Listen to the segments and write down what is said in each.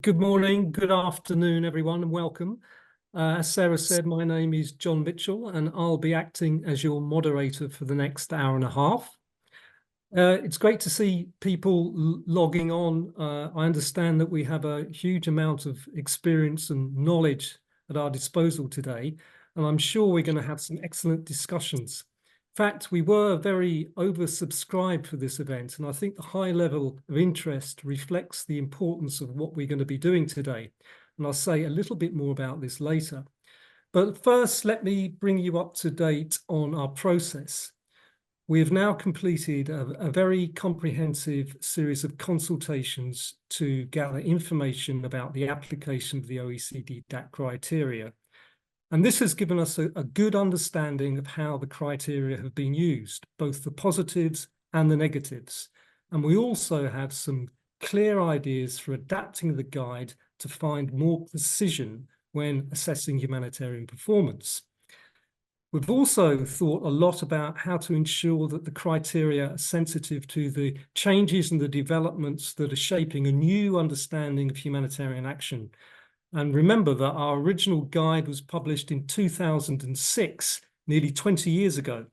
Good morning, good afternoon, everyone, and welcome. As Sarah said, my name is John Mitchell, and I'll be acting as your moderator for the next hour and a half. It's great to see people logging on. I understand that we have a huge amount of experience and knowledge at our disposal today, and I'm sure we're going to have some excellent discussions. In fact, we were very oversubscribed for this event, and I think the high level of interest reflects the importance of what we're going to be doing today. And I'll say a little bit more about this later. But first, let me bring you up to date on our process. We have now completed a very comprehensive series of consultations to gather information about the application of the OECD DAC criteria. And this has given us a good understanding of how the criteria have been used, both the positives and the negatives. And we also have some clear ideas for adapting the guide to find more precision when assessing humanitarian performance. We've also thought a lot about how to ensure that the criteria are sensitive to the changes and the developments that are shaping a new understanding of humanitarian action. And remember that our original guide was published in 2006, nearly 20 years ago.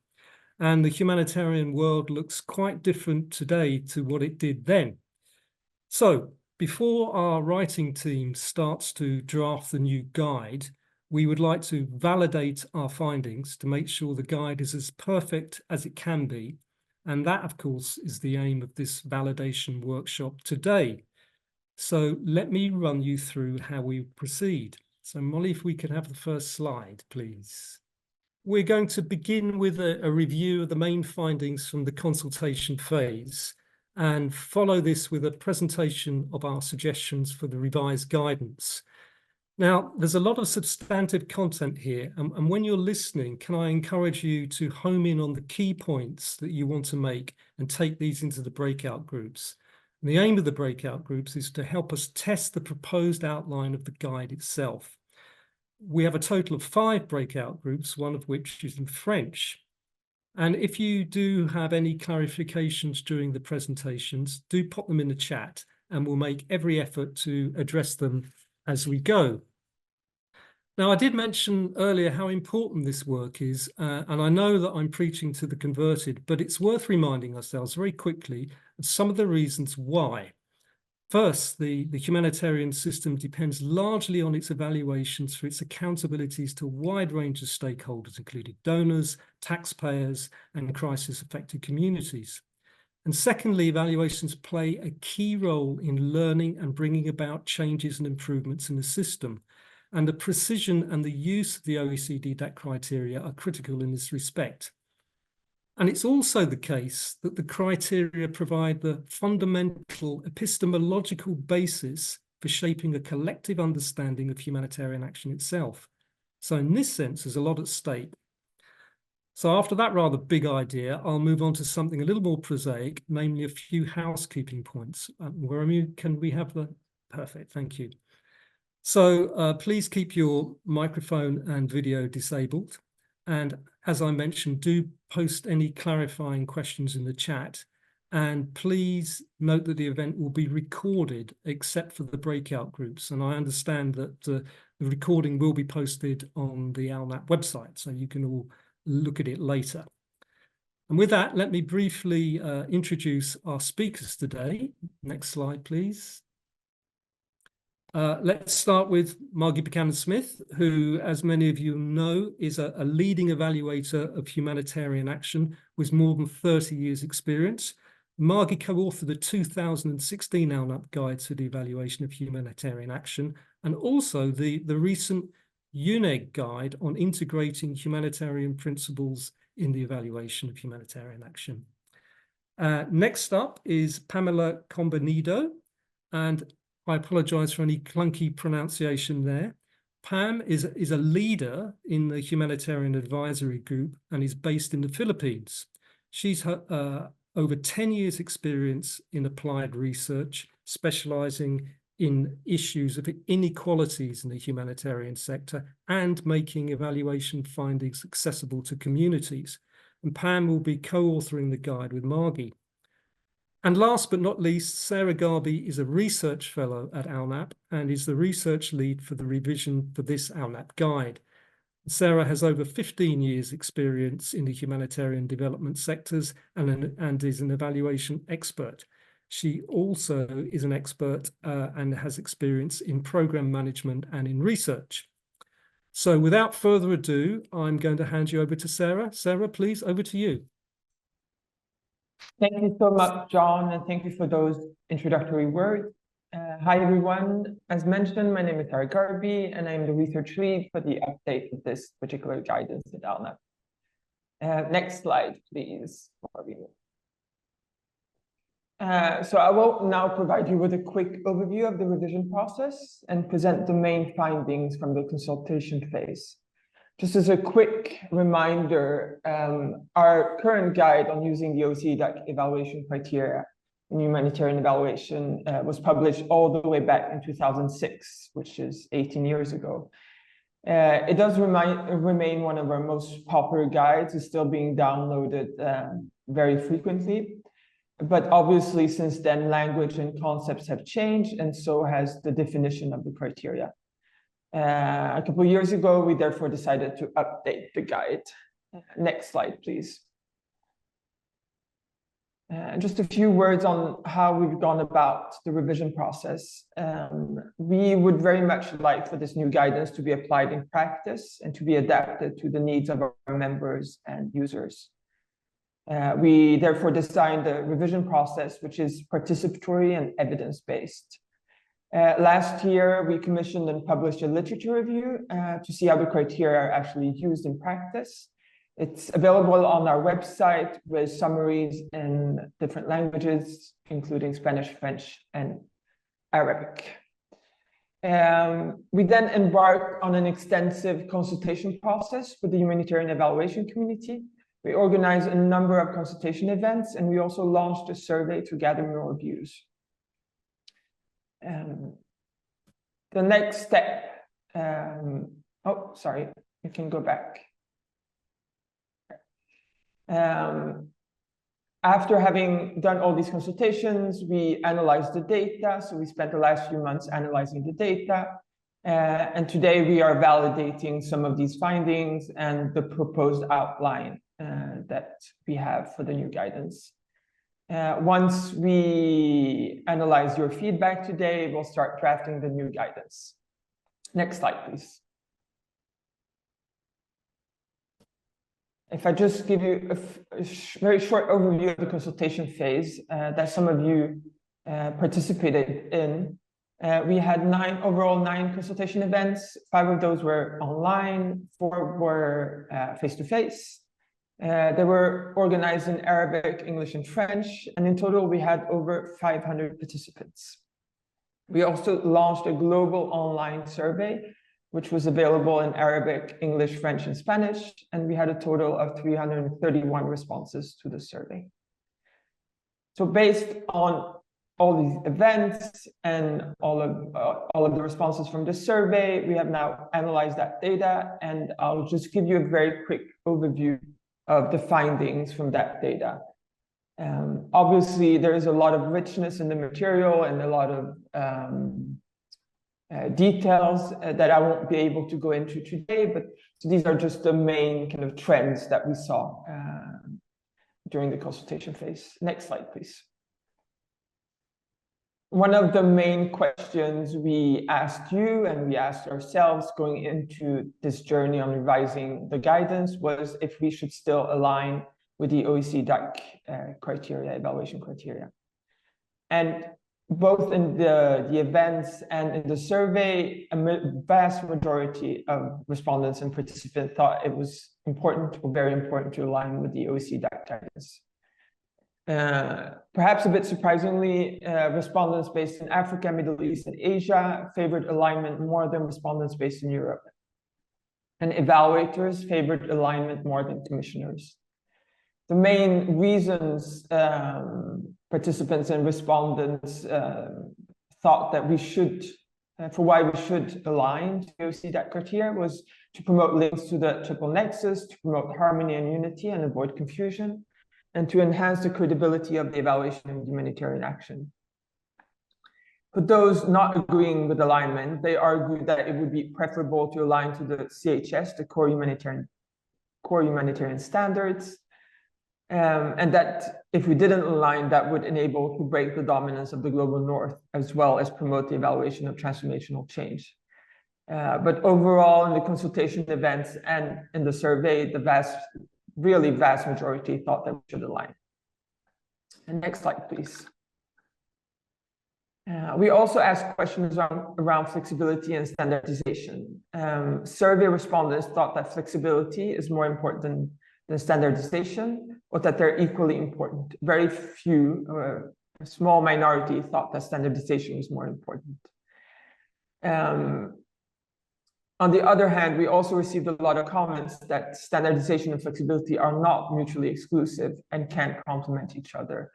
And the humanitarian world looks quite different today to what it did then. So before our writing team starts to draft the new guide, we would like to validate our findings to make sure the guide is as perfect as it can be. And that, of course, is the aim of this validation workshop today. So let me run you through how we proceed. So Molly, if we could have the first slide, please. We're going to begin with a review of the main findings from the consultation phase and follow this with a presentation of our suggestions for the revised guidance. Now, there's a lot of substantive content here, and when you're listening, can I encourage you to home in on the key points that you want to make and take these into the breakout groups. And the aim of the breakout groups is to help us test the proposed outline of the guide itself. We have a total of 5 breakout groups, one of which is in French. And if you do have any clarifications during the presentations, do pop them in the chat, and we'll make every effort to address them as we go. Now, I did mention earlier how important this work is, and I know that I'm preaching to the converted, but it's worth reminding ourselves very quickly of some of the reasons why. First, the humanitarian system depends largely on its evaluations for its accountabilities to a wide range of stakeholders, including donors, taxpayers, and crisis-affected communities. And secondly, evaluations play a key role in learning and bringing about changes and improvements in the system. And the precision and the use of the OECD DAC criteria are critical in this respect. And it's also the case that the criteria provide the fundamental epistemological basis for shaping a collective understanding of humanitarian action itself. So in this sense, there's a lot at stake. So after that rather big idea, I'll move on to something a little more prosaic, namely a few housekeeping points. Can we have the... Perfect, thank you. So please keep your microphone and video disabled. And as I mentioned, do post any clarifying questions in the chat. And please note that the event will be recorded except for the breakout groups. And I understand that the recording will be posted on the ALNAP website, so you can all look at it later. And with that, let me briefly introduce our speakers today. Next slide, please. Let's start with Margie Buchanan-Smith, who, as many of you know, is a leading evaluator of humanitarian action with more than 30 years' experience. Margie co-authored the 2016 ALNAP Guide to the Evaluation of Humanitarian Action, and also the recent UNEG Guide on integrating humanitarian principles in the evaluation of humanitarian action. Next up is Pamela Combonido, and I apologize for any clunky pronunciation there. Pam is a leader in the Humanitarian Advisory Group and is based in the Philippines. She's over 10 years experience in applied research, specializing in issues of inequalities in the humanitarian sector and making evaluation findings accessible to communities. And Pam will be co-authoring the guide with Margie. And last but not least, Sarah Garby is a research fellow at ALNAP and is the research lead for the revision for this ALNAP guide. Sarah has over 15 years experience in the humanitarian development sectors and is an evaluation expert. She also is an expert and has experience in program management and in research. So without further ado, I'm going to hand you over to Sarah. Sarah, please, over to you. Thank you so much, John, and thank you for those introductory words. Hi, everyone. As mentioned, my name is Sarah Garby, and I'm the research lead for the update of this particular guidance at ALNAP. Next slide, please. So I will now provide you with a quick overview of the revision process and present the main findings from the consultation phase. Just as a quick reminder, our current guide on using the OECD DAC evaluation criteria in humanitarian evaluation was published all the way back in 2006, which is 18 years ago. It does remain one of our most popular guides. It's still being downloaded very frequently. But obviously, since then, language and concepts have changed, and so has the definition of the criteria. A couple of years ago, we therefore decided to update the guide. Next slide, please. Just a few words on how we've gone about the revision process. We would very much like for this new guidance to be applied in practice and to be adapted to the needs of our members and users. We therefore designed the revision process, which is participatory and evidence-based. Last year, we commissioned and published a literature review to see how the criteria are actually used in practice. It's available on our website with summaries in different languages, including Spanish, French, and Arabic. We then embarked on an extensive consultation process with the humanitarian evaluation community. We organized a number of consultation events, and we also launched a survey to gather more views. The next step, oh, sorry, you can go back. After having done all these consultations, we analyzed the data. So we spent the last few months analyzing the data. And today we are validating some of these findings and the proposed outline that we have for the new guidance. Once we analyze your feedback today, we'll start drafting the new guidance. Next slide, please. If I just give you a very short overview of the consultation phase that some of you participated in, we had overall nine consultation events. 5 of those were online, 4 were face-to-face. They were organized in Arabic, English, and French, and in total we had over 500 participants. We also launched a global online survey, which was available in Arabic, English, French, and Spanish, and we had a total of 331 responses to the survey. So based on all these events and all of the responses from the survey, we have now analyzed that data, and I'll just give you a very quick overview of the findings from that data. Obviously, there is a lot of richness in the material and a lot of details that I won't be able to go into today, but so these are just the main kind of trends that we saw during the consultation phase. Next slide, please. One of the main questions we asked you and we asked ourselves going into this journey on revising the guidance was if we should still align with the OECD DAC criteria, evaluation criteria. And both in the events and in the survey, a vast majority of respondents and participants thought it was important or very important to align with the OECD DAC guidance. Perhaps a bit surprisingly, respondents based in Africa, Middle East, and Asia favored alignment more than respondents based in Europe. And evaluators favored alignment more than commissioners. The main reasons participants and respondents thought that we should, for why we should align to OECD DAC criteria was to promote links to the triple nexus, to promote harmony and unity and avoid confusion, and to enhance the credibility of the evaluation of humanitarian action. For those not agreeing with alignment, they argued that it would be preferable to align to the CHS, the core humanitarian standards, and that if we didn't align, that would enable to break the dominance of the global north, as well as promote the evaluation of transformational change. But overall, in the consultation events and in the survey, the really vast majority thought that we should align. And next slide, please. We also asked questions around flexibility and standardization. Survey respondents thought that flexibility is more important than standardization, or that they're equally important. Very few, a small minority, thought that standardization was more important. On the other hand, we also received a lot of comments that standardization and flexibility are not mutually exclusive and can complement each other.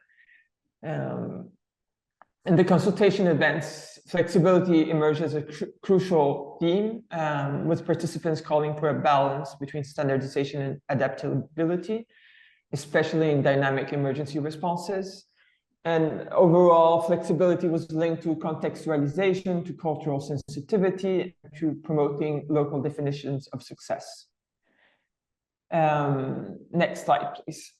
In the consultation events, flexibility emerged as a crucial theme, with participants calling for a balance between standardization and adaptability, especially in dynamic emergency responses. And overall, flexibility was linked to contextualization, to cultural sensitivity, to promoting local definitions of success. Next slide, please.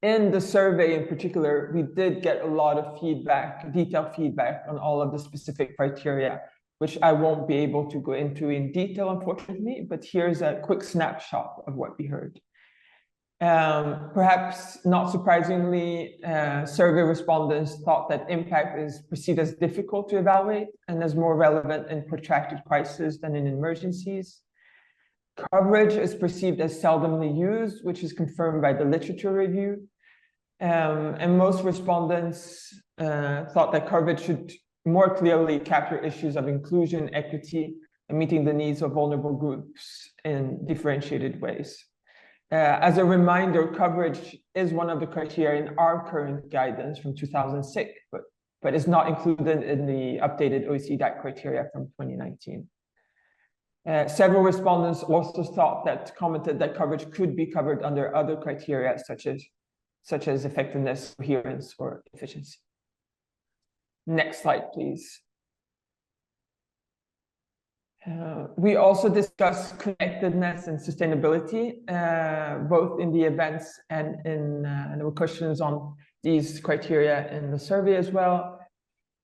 In the survey in particular, we did get a lot of feedback, detailed feedback on all of the specific criteria, which I won't be able to go into in detail, unfortunately, but here's a quick snapshot of what we heard. Perhaps not surprisingly, survey respondents thought that impact is perceived as difficult to evaluate and as more relevant in protracted crises than in emergencies. Coverage is perceived as seldomly used, which is confirmed by the literature review. And most respondents thought that coverage should more clearly capture issues of inclusion, equity, and meeting the needs of vulnerable groups in differentiated ways. As a reminder, coverage is one of the criteria in our current guidance from 2006, but is not included in the updated OECD DAC criteria from 2019. Several respondents also commented that coverage could be covered under other criteria such as effectiveness, coherence, or efficiency. Next slide, please. We also discussed connectedness and sustainability, both in the events and there were questions on these criteria in the survey as well.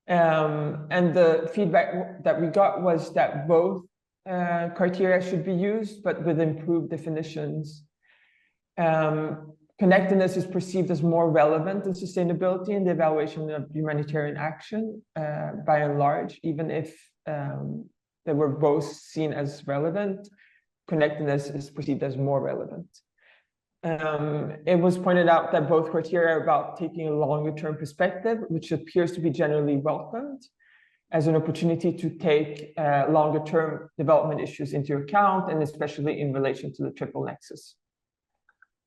And the feedback that we got was that both criteria should be used, but with improved definitions. Connectedness is perceived as more relevant than sustainability in the evaluation of humanitarian action, by and large, even if they were both seen as relevant. Connectedness is perceived as more relevant. It was pointed out that both criteria are about taking a longer-term perspective, which appears to be generally welcomed as an opportunity to take longer-term development issues into account, and especially in relation to the triple nexus.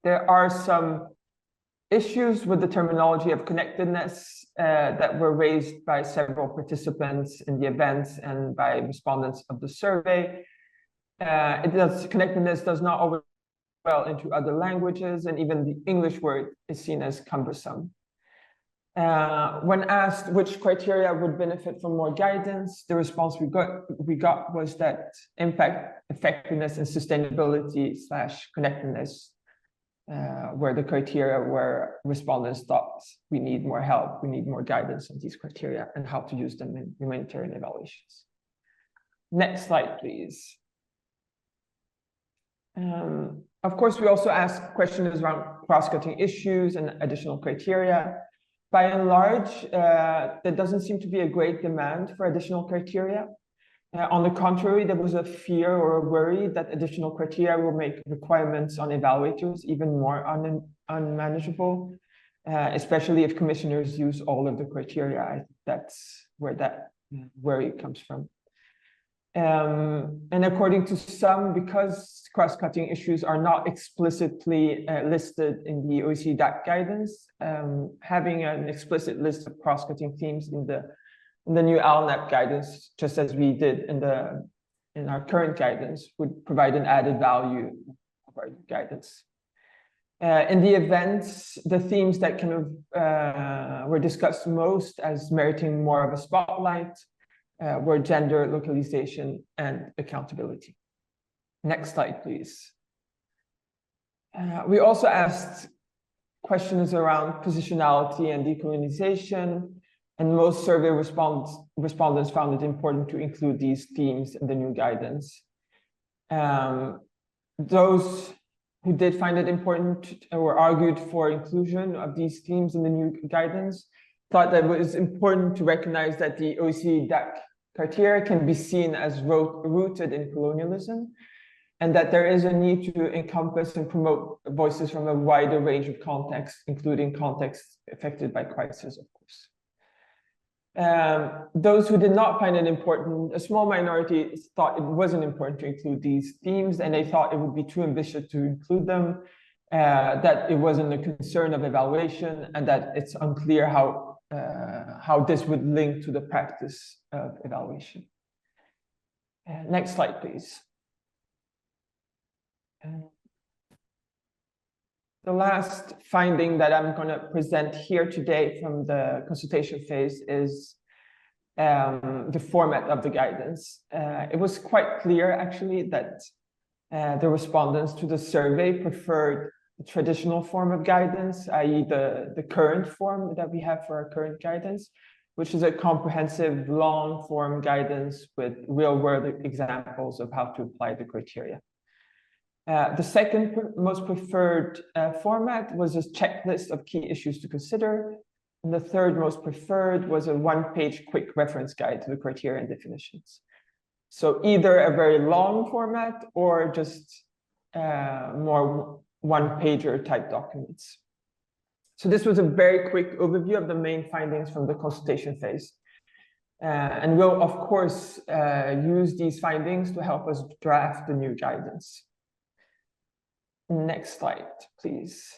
There are some issues with the terminology of connectedness that were raised by several participants in the events and by respondents of the survey. Connectedness does not always well into other languages, and even the English word is seen as cumbersome. When asked which criteria would benefit from more guidance, the response we got was that impact, effectiveness, and sustainability / connectedness were the criteria where respondents thought we need more help, we need more guidance on these criteria and how to use them in humanitarian evaluations. Next slide, please. Of course, we also asked questions around cross-cutting issues and additional criteria. By and large, there doesn't seem to be a great demand for additional criteria. On the contrary, there was a fear or a worry that additional criteria will make requirements on evaluators even more unmanageable, especially if commissioners use all of the criteria. I think that's where that worry comes from. And according to some, because cross-cutting issues are not explicitly listed in the OECD DAC guidance, having an explicit list of cross-cutting themes in the new ALNAP guidance, just as we did in our current guidance, would provide an added value of our guidance. In the events, the themes that kind of were discussed most as meriting more of a spotlight were gender, localization, and accountability. Next slide, please. We also asked questions around positionality and decolonization, and most survey respondents found it important to include these themes in the new guidance. Those who did find it important or argued for inclusion of these themes in the new guidance thought that it was important to recognize that the OECD DAC criteria can be seen as rooted in colonialism, and that there is a need to encompass and promote voices from a wider range of contexts, including contexts affected by crisis, of course. Those who did not find it important, a small minority thought it wasn't important to include these themes, and they thought it would be too ambitious to include them, that it wasn't a concern of evaluation, and that it's unclear how this would link to the practice of evaluation. Next slide, please. The last finding that I'm going to present here today from the consultation phase is the format of the guidance. It was quite clear, actually, that the respondents to the survey preferred the traditional form of guidance, i.e. the current form that we have for our current guidance, which is a comprehensive, long-form guidance with real-world examples of how to apply the criteria. The second most preferred format was a checklist of key issues to consider. And the third most preferred was a one-page quick reference guide to the criteria and definitions. So either a very long format or just more one-pager type documents. So this was a very quick overview of the main findings from the consultation phase. And we'll, of course, use these findings to help us draft the new guidance. Next slide, please.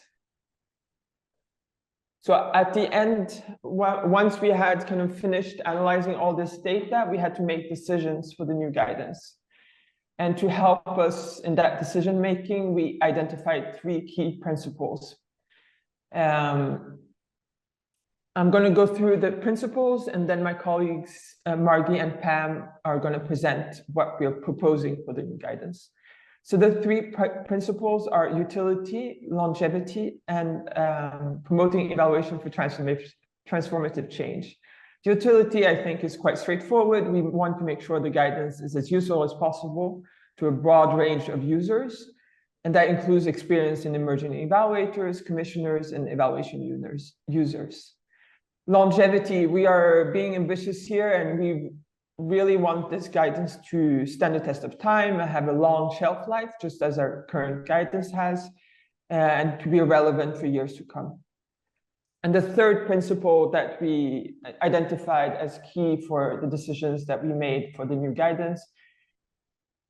So at the end, once we had kind of finished analyzing all this data, we had to make decisions for the new guidance. And to help us in that decision-making, we identified 3 key principles. I'm going to go through the principles, and then my colleagues, Margie and Pam, are going to present what we are proposing for the new guidance. So the 3 principles are utility, longevity, and promoting evaluation for transformative change. The utility, I think, is quite straightforward. We want to make sure the guidance is as useful as possible to a broad range of users, and that includes experience in emerging evaluators, commissioners, and evaluation users. Longevity, we are being ambitious here, and we really want this guidance to stand the test of time and have a long shelf life, just as our current guidance has, and to be relevant for years to come. And the third principle that we identified as key for the decisions that we made for the new guidance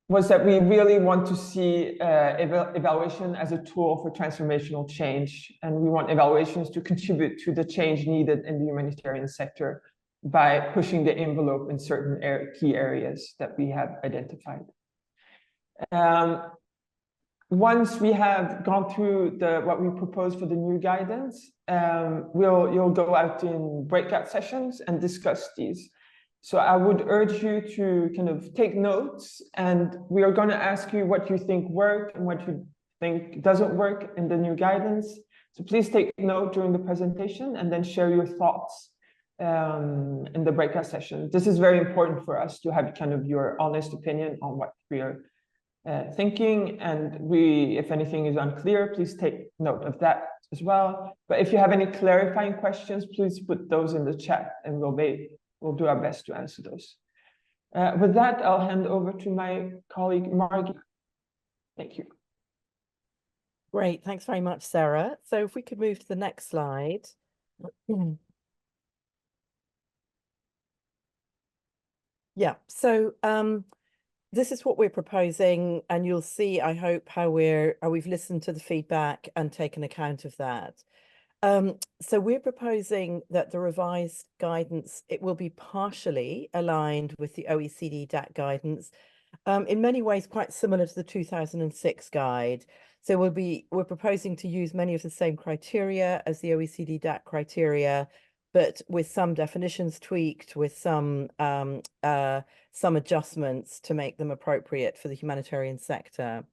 was that we really want to see evaluation as a tool for transformational change, and we want evaluations to contribute to the change needed in the humanitarian sector by pushing the envelope in certain key areas that we have identified. Once we have gone through what we propose for the new guidance, you'll go out in breakout sessions and discuss these. So I would urge you to kind of take notes, and we are going to ask you what you think worked and what you think doesn't work in the new guidance. So please take note during the presentation and then share your thoughts in the breakout session. This is very important for us to have kind of your honest opinion on what we are thinking, and if anything is unclear, please take note of that as well. But if you have any clarifying questions, please put those in the chat, and we'll do our best to answer those. With that, I'll hand over to my colleague Margie. Thank you. Great, thanks very much, Sarah. So if we could move to the next slide. Yeah, so this is what we're proposing, and you'll see, I hope, how we've listened to the feedback and taken account of that. So we're proposing that the revised guidance, it will be partially aligned with the OECD DAC guidance, in many ways quite similar to the 2006 guide. So we're proposing to use many of the same criteria as the OECD DAC criteria, but with some definitions tweaked, with some adjustments to make them appropriate for the humanitarian sector.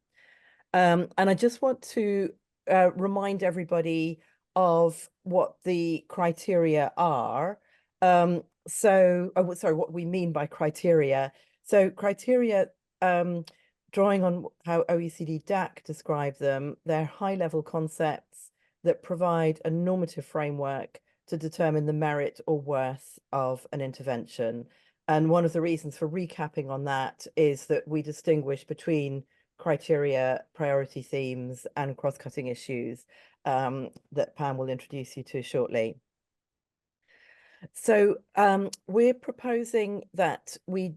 And I just want to remind everybody of what the criteria are. What we mean by criteria. So criteria, drawing on how OECD DAC describe them, they're high-level concepts that provide a normative framework to determine the merit or worth of an intervention. And one of the reasons for recapping on that is that we distinguish between criteria, priority themes, and cross-cutting issues that Pam will introduce you to shortly. So we're proposing that we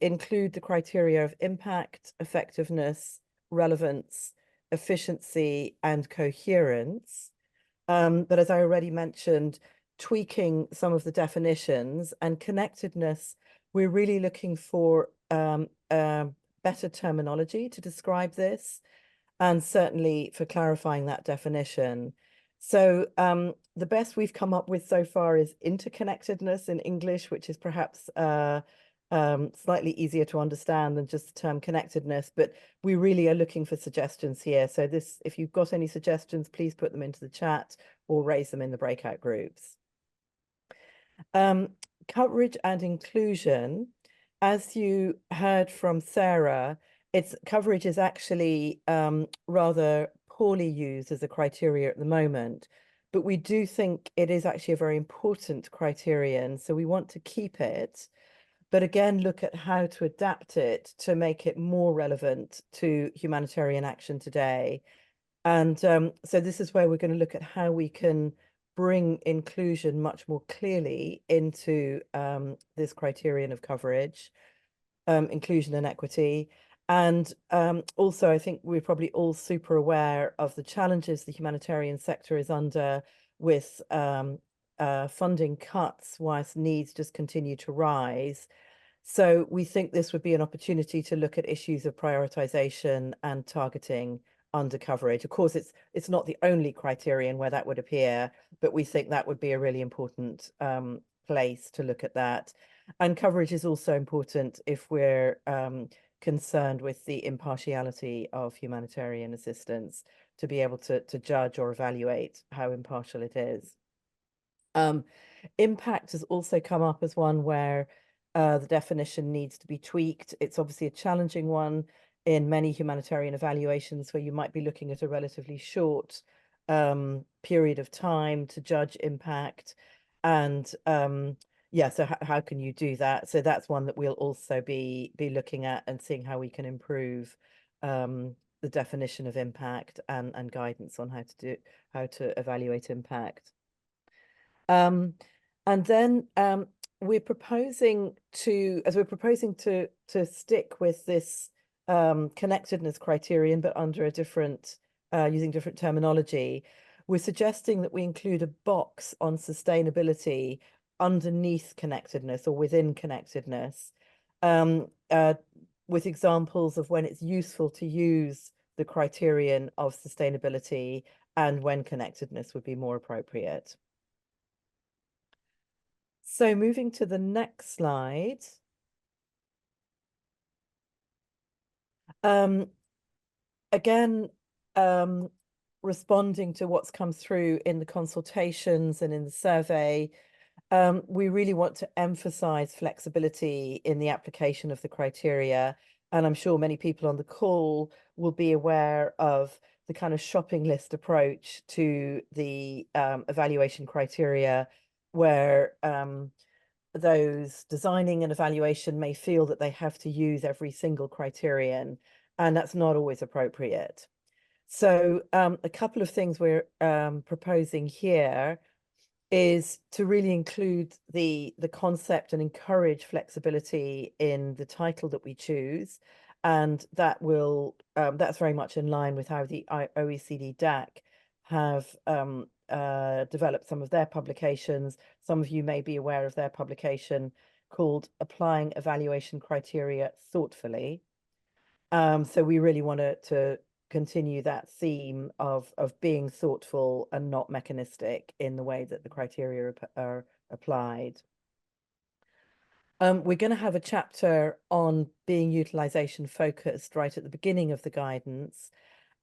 include the criteria of impact, effectiveness, relevance, efficiency, and coherence. But as I already mentioned, tweaking some of the definitions and connectedness, we're really looking for better terminology to describe this, and certainly for clarifying that definition. So the best we've come up with so far is interconnectedness in English, which is perhaps slightly easier to understand than just the term connectedness, but we really are looking for suggestions here. So if you've got any suggestions, please put them into the chat or raise them in the breakout groups. Coverage and inclusion, as you heard from Sarah, coverage is actually rather poorly used as a criteria at the moment, but we do think it is actually a very important criterion, so we want to keep it, but again, look at how to adapt it to make it more relevant to humanitarian action today. And so this is where we're going to look at how we can bring inclusion much more clearly into this criterion of coverage, inclusion and equity. And also, I think we're probably all super aware of the challenges the humanitarian sector is under with funding cuts whilst needs just continue to rise. So we think this would be an opportunity to look at issues of prioritization and targeting under coverage. Of course, it's not the only criterion where that would appear, but we think that would be a really important place to look at that. And coverage is also important if we're concerned with the impartiality of humanitarian assistance, to be able to judge or evaluate how impartial it is. Impact has also come up as one where the definition needs to be tweaked. It's obviously a challenging one in many humanitarian evaluations where you might be looking at a relatively short period of time to judge impact. And yeah, so how can you do that? So that's one that we'll also be looking at and seeing how we can improve the definition of impact and guidance on how to evaluate impact. And then we're proposing to stick with this connectedness criterion, but under a different, using different terminology. We're suggesting that we include a box on sustainability underneath connectedness or within connectedness, with examples of when it's useful to use the criterion of sustainability and when connectedness would be more appropriate. So moving to the next slide. Again, responding to what's come through in the consultations and in the survey, we really want to emphasize flexibility in the application of the criteria. And I'm sure many people on the call will be aware of the kind of shopping list approach to the evaluation criteria, where those designing an evaluation may feel that they have to use every single criterion, and that's not always appropriate. So a couple of things we're proposing here is to really include the concept and encourage flexibility in the title that we choose, and that will that's very much in line with how the OECD DAC have developed some of their publications. Some of you may be aware of their publication called Applying Evaluation Criteria Thoughtfully. So we really want to continue that theme of being thoughtful and not mechanistic in the way that the criteria are applied. We're going to have a chapter on being utilization focused right at the beginning of the guidance,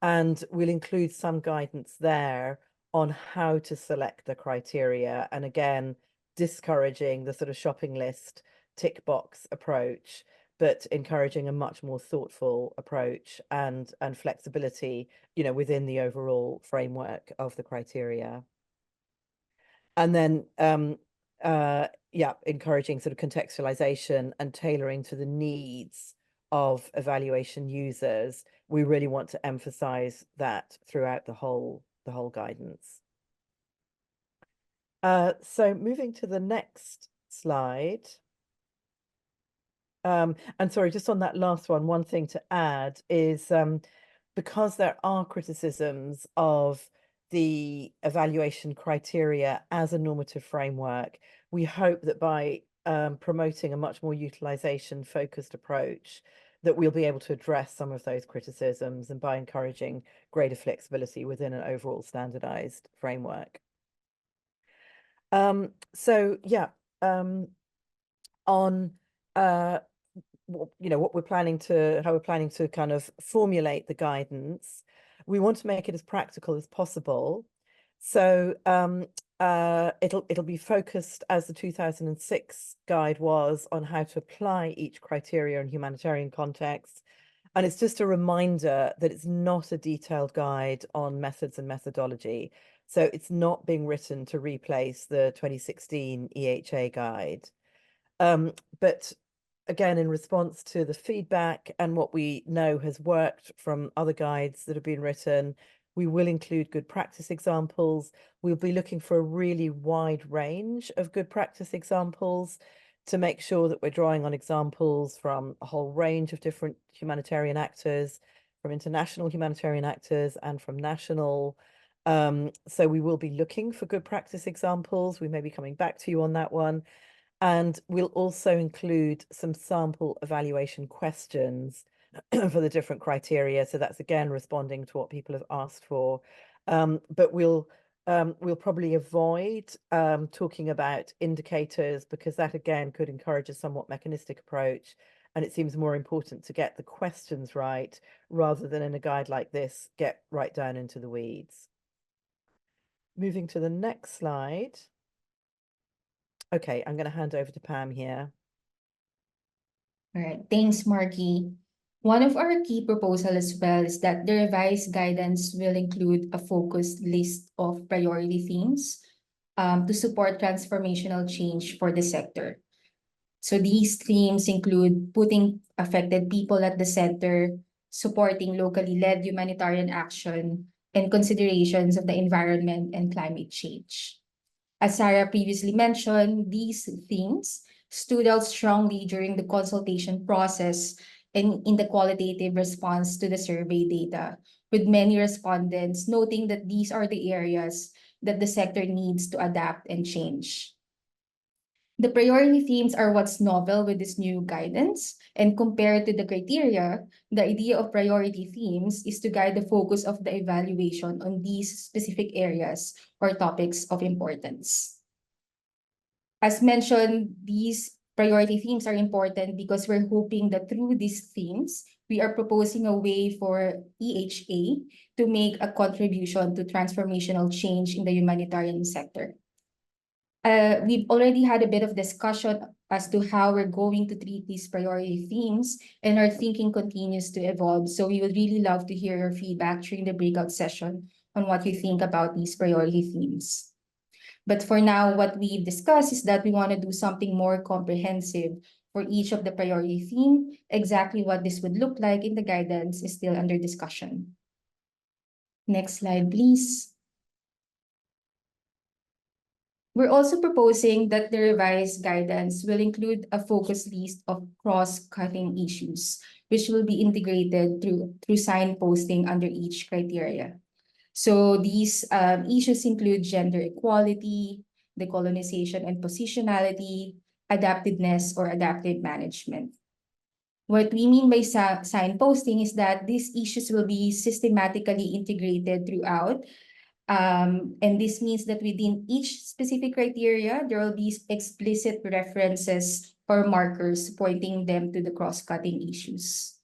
and we'll include some guidance there on how to select the criteria, and again, discouraging the sort of shopping list tick box approach, but encouraging a much more thoughtful approach and flexibility, you know, within the overall framework of the criteria. And then yeah, encouraging sort of contextualization and tailoring to the needs of evaluation users. We really want to emphasize that throughout the whole guidance. So moving to the next slide. And sorry, just on that last one thing to add is because there are criticisms of the evaluation criteria as a normative framework, we hope that by promoting a much more utilization focused approach, that we'll be able to address some of those criticisms, and by encouraging greater flexibility within an overall standardized framework. So yeah, on you know, what we're planning to, how we're planning to kind of formulate the guidance, we want to make it as practical as possible. So it'll be focused, as the 2006 guide was, on how to apply each criteria in humanitarian context. And it's just a reminder that it's not a detailed guide on methods and methodology. So it's not being written to replace the 2016 EHA guide. But again, in response to the feedback and what we know has worked from other guides that have been written, we will include good practice examples. We'll be looking for a really wide range of good practice examples to make sure that we're drawing on examples from a whole range of different humanitarian actors, from international humanitarian actors and from national. So we will be looking for good practice examples. We may be coming back to you on that one. And we'll also include some sample evaluation questions for the different criteria. So that's again responding to what people have asked for. But we'll probably avoid talking about indicators, because that again could encourage a somewhat mechanistic approach. And it seems more important to get the questions right, rather than in a guide like this, get right down into the weeds. Moving to the next slide. Okay, I'm going to hand over to Pam here. All right, thanks, Margie. One of our key proposals as well is that the revised guidance will include a focused list of priority themes to support transformational change for the sector. So these themes include putting affected people at the center, supporting locally led humanitarian action, and considerations of the environment and climate change. As Sarah previously mentioned, these themes stood out strongly during the consultation process and in the qualitative response to the survey data, with many respondents noting that these are the areas that the sector needs to adapt and change. The priority themes are what's novel with this new guidance, and compared to the criteria, the idea of priority themes is to guide the focus of the evaluation on these specific areas or topics of importance. As mentioned, these priority themes are important because we're hoping that through these themes, we are proposing a way for EHA to make a contribution to transformational change in the humanitarian sector. We've already had a bit of discussion as to how we're going to treat these priority themes, and our thinking continues to evolve. So we would really love to hear your feedback during the breakout session on what you think about these priority themes. But for now, what we've discussed is that we want to do something more comprehensive for each of the priority theme. Exactly what this would look like in the guidance is still under discussion. Next slide, please. We're also proposing that the revised guidance will include a focus list of cross-cutting issues, which will be integrated through signposting under each criteria. So these issues include gender equality, decolonization and positionality, adaptiveness or adaptive management. What we mean by signposting is that these issues will be systematically integrated throughout. And this means that within each specific criteria, there will be explicit references or markers pointing them to the cross-cutting issues.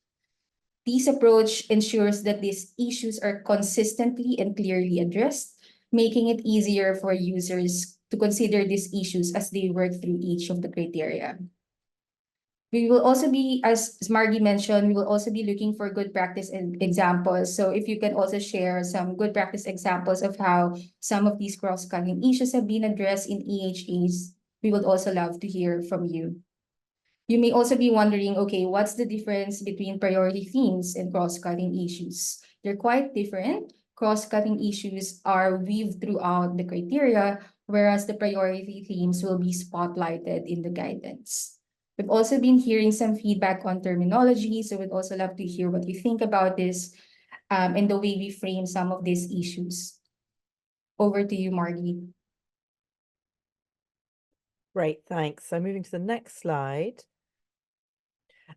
This approach ensures that these issues are consistently and clearly addressed, making it easier for users to consider these issues as they work through each of the criteria. We will also be, as Margie mentioned, we will also be looking for good practice examples. So if you can also share some good practice examples of how some of these cross-cutting issues have been addressed in EHAs, we would also love to hear from you. You may also be wondering, okay, what's the difference between priority themes and cross-cutting issues? They're quite different. Cross-cutting issues are weaved throughout the criteria, whereas the priority themes will be spotlighted in the guidance. We've also been hearing some feedback on terminology, so we'd also love to hear what you think about this and the way we frame some of these issues. Over to you, Margie. Great, thanks. So moving to the next slide.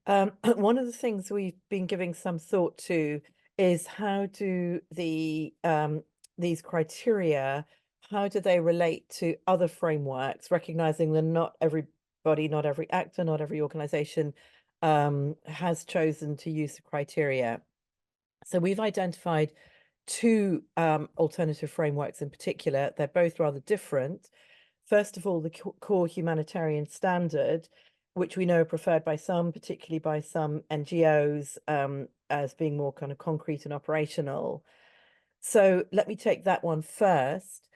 One of the things we've been giving some thought to is how do these criteria, how do they relate to other frameworks, recognizing that not everybody, not every actor, not every organization has chosen to use the criteria. So we've identified two alternative frameworks in particular. They're both rather different. First of all, the core humanitarian standard, which we know are preferred by some, particularly by some NGOs, as being more kind of concrete and operational. So let me take that one first.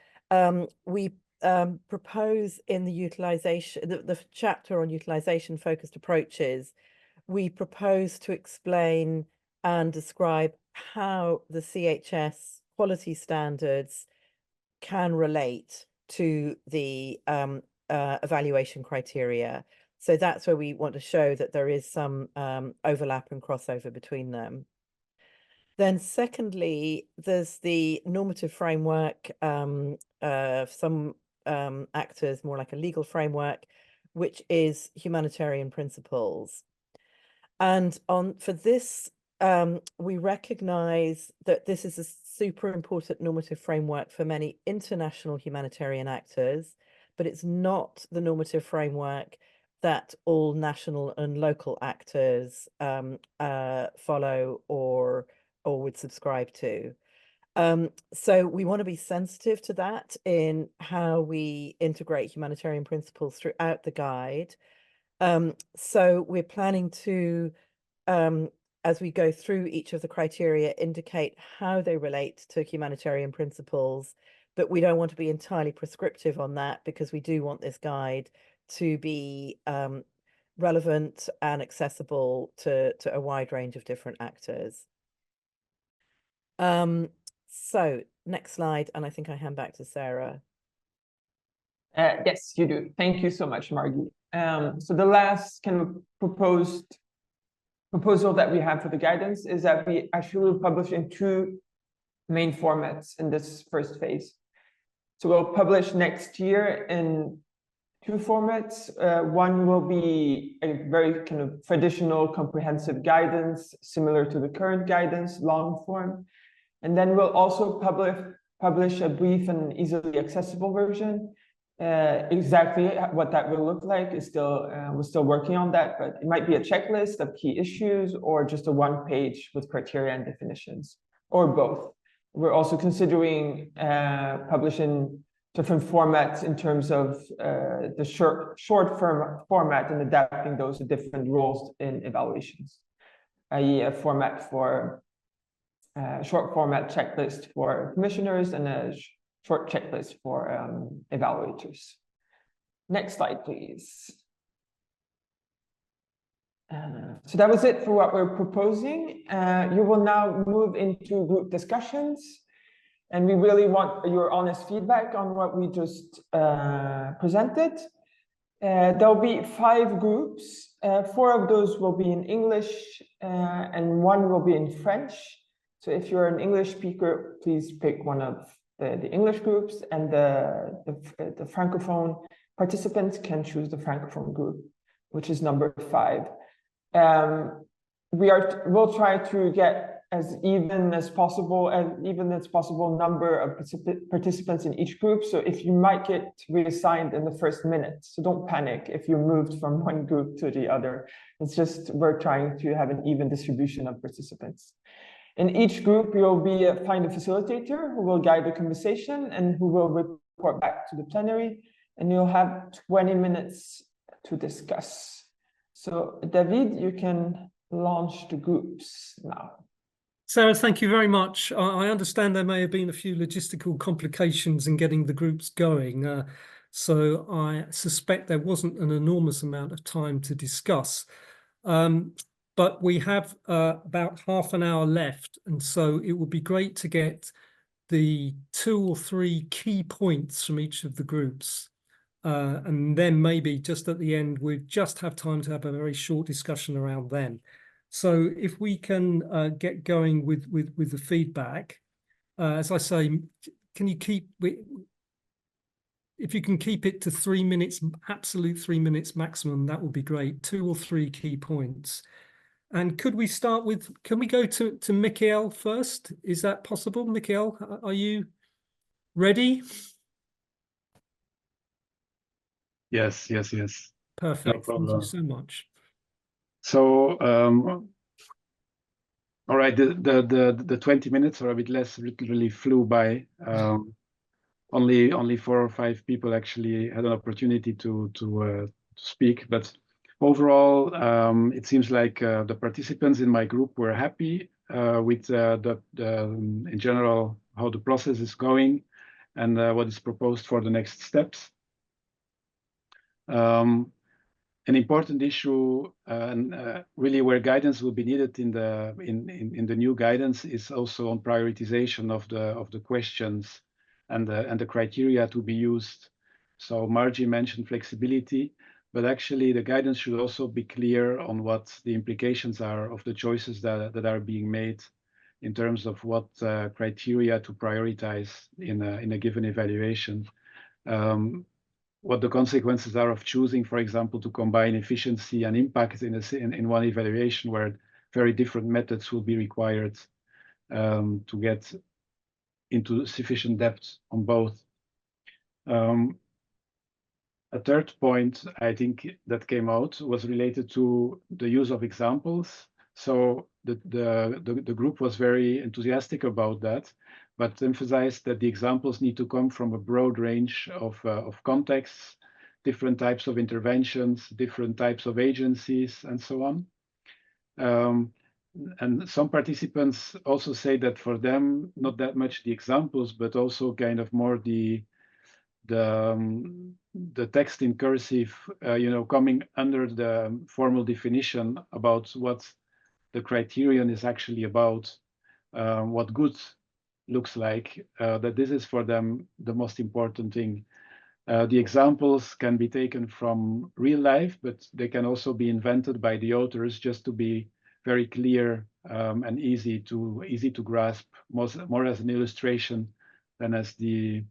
We propose in the utilization, the chapter on utilization focused approaches, we propose to explain and describe how the CHS quality standards can relate to the evaluation criteria. So that's where we want to show that there is some overlap and crossover between them. Then secondly, there's the normative framework, some actors more like a legal framework, which is humanitarian principles. And for this, we recognize that this is a super important normative framework for many international humanitarian actors, but it's not the normative framework that all national and local actors follow or would subscribe to. So we want to be sensitive to that in how we integrate humanitarian principles throughout the guide. So we're planning to, as we go through each of the criteria, indicate how they relate to humanitarian principles, but we don't want to be entirely prescriptive on that because we do want this guide to be relevant and accessible to a wide range of different actors. So next slide, and I think I hand back to Sarah. Yes, you do. Thank you so much, Margie. So the last kind of proposal that we have for the guidance is that we actually will publish in two main formats in this first phase. So we'll publish next year in two formats. One will be a very kind of traditional comprehensive guidance, similar to the current guidance, long form. And then we'll also publish a brief and easily accessible version. Exactly what that will look like is still, we're still working on that, but it might be a checklist of key issues or just a one page with criteria and definitions, or both. We're also considering publishing different formats in terms of the short format and adapting those to different roles in evaluations, i.e. a format for short format checklist for commissioners and a short checklist for evaluators. Next slide, please. So that was it for what we're proposing. You will now move into group discussions. And we really want your honest feedback on what we just presented. There'll be 5 groups. 4 of those will be in English and 1 will be in French. So if you're an English speaker, please pick one of the English groups, and the Francophone participants can choose the Francophone group, which is number 5. we'll try to get as even as possible number of participants in each group. So if you might get reassigned in the first minute, so don't panic if you moved from one group to the other. It's just we're trying to have an even distribution of participants. In each group, you'll find a facilitator who will guide the conversation and who will report back to the plenary, and you'll have 20 minutes to discuss. So David, you can launch the groups now. Sarah, thank you very much. I understand there may have been a few logistical complications in getting the groups going. So I suspect there wasn't an enormous amount of time to discuss. But we have about half an hour left. And so it would be great to get the 2 or 3 key points from each of the groups. And then maybe just at the end, we just have time to have a very short discussion around them. So if we can get going with the feedback, as I say, can you if you can keep it to 3 minutes, absolute 3 minutes maximum, that would be great. 2 or 3 key points. And could we start with, can we go to Mikael first? Is that possible? Mikael, are you ready? Yes. Perfect. No Thank you so much. So, all right, the 20 minutes or a bit less literally flew by. Only 4 or 5 people actually had an opportunity to speak, but overall, it seems like the participants in my group were happy with in general how the process is going and what is proposed for the next steps. An important issue and really where guidance will be needed in the new guidance is also on prioritization of the questions and the criteria to be used. So Margie mentioned flexibility, but actually the guidance should also be clear on what the implications are of the choices that are being made in terms of what criteria to prioritize in a given evaluation. What the consequences are of choosing, for example, to combine efficiency and impact in one evaluation where very different methods will be required to get into sufficient depth on both. A third point I think that came out was related to the use of examples. So the group was very enthusiastic about that, but emphasized that the examples need to come from a broad range of contexts, different types of interventions, different types of agencies, and so on. And some participants also say that for them, not that much the examples, but also kind of more the text in cursive, coming under the formal definition about what the criterion is actually about, what good looks like, that this is for them the most important thing. The examples can be taken from real life, but they can also be invented by the authors just to be very clear and easy to grasp, more as an illustration than as an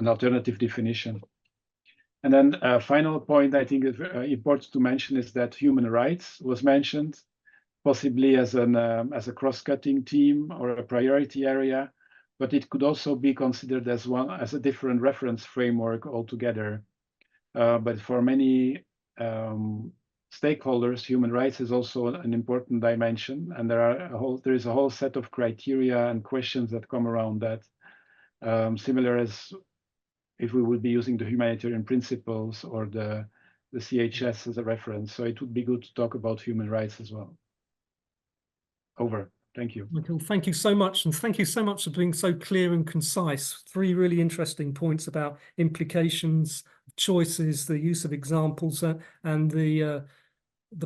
alternative definition. And then a final point I think is important to mention is that human rights was mentioned, possibly as a cross-cutting theme or a priority area, but it could also be considered as a different reference framework altogether. But for many stakeholders, human rights is also an important dimension, and there is a whole set of criteria and questions that come around that, similar as if we would be using the humanitarian principles or the CHS as a reference. So it would be good to talk about human rights as well. Over. Thank you. Michael, thank you so much. And thank you so much for being so clear and concise. 3 really interesting points about implications, choices, the use of examples, and the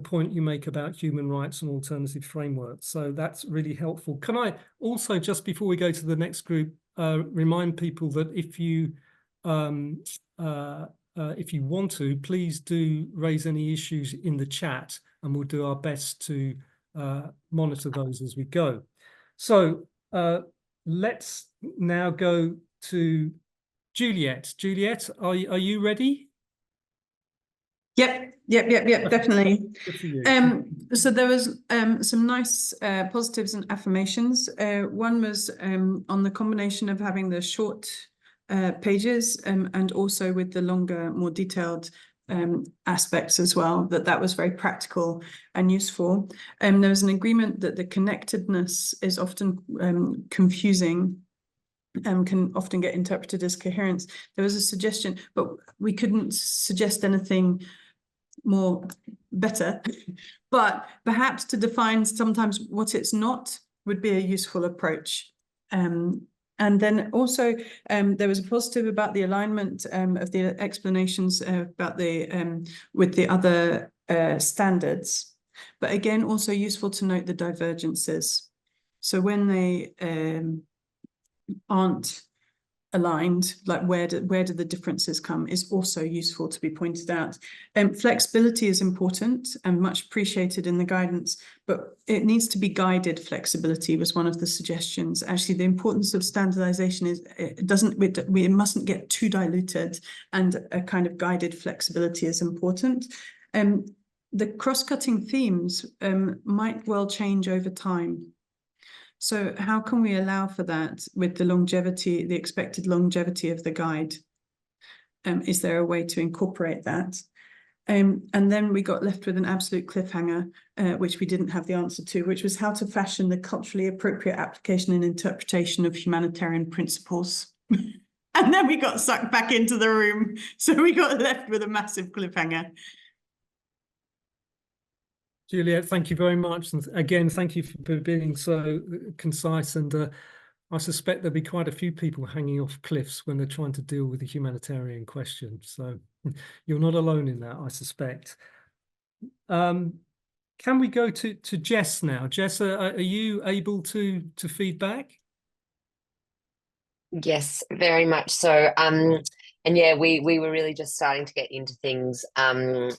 point you make about human rights and alternative frameworks. So that's really helpful. Can I also, just before we go to the next group, remind people that if you want to, please do raise any issues in the chat, and we'll do our best to monitor those as we go. So let's now go to Juliet. Juliet, are you ready? Yep, definitely. Good for you. So there was some nice positives and affirmations. One was on the combination of having the short pages and also with the longer, more detailed aspects as well, that was very practical and useful. There was an agreement that the connectedness is often confusing, can often get interpreted as coherence. There was a suggestion, but we couldn't suggest anything more better, but perhaps to define sometimes what it's not would be a useful approach. And then also there was a positive about the alignment of the explanations about the with the other standards, but again also useful to note the divergences. So when they aren't aligned, like where do the differences come, is also useful to be pointed out. Flexibility is important and much appreciated in the guidance, but it needs to be guided flexibility was one of the suggestions. Actually, the importance of standardization is it mustn't get too diluted, and a kind of guided flexibility is important. The cross-cutting themes might well change over time. So how can we allow for that with the longevity, the expected longevity of the guide? Is there a way to incorporate that? And then we got left with an absolute cliffhanger, which we didn't have the answer to, which was how to fashion the culturally appropriate application and interpretation of humanitarian principles. And then we got sucked back into the room. So we got left with a massive cliffhanger. Juliet, thank you very much. And again, thank you for being so concise. And I suspect there'll be quite a few people hanging off cliffs when they're trying to deal with the humanitarian question. So you're not alone in that, I suspect. Can we go to Jess now? Jess, are you able to feed back? Yes, very much so. And yeah, we were really just starting to get into things, and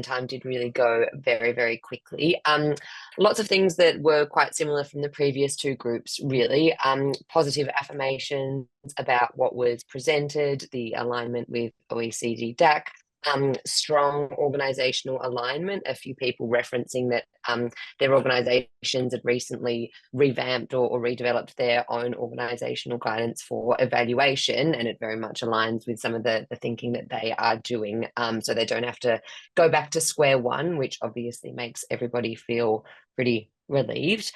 time did really go very, very quickly. Lots of things that were quite similar from the previous two groups, really. Positive affirmations about what was presented, the alignment with OECD DAC, strong organizational alignment, a few people referencing that their organizations had recently revamped or redeveloped their own organizational guidance for evaluation, and it very much aligns with some of the thinking that they are doing, so they don't have to go back to square one, which obviously makes everybody feel pretty relieved.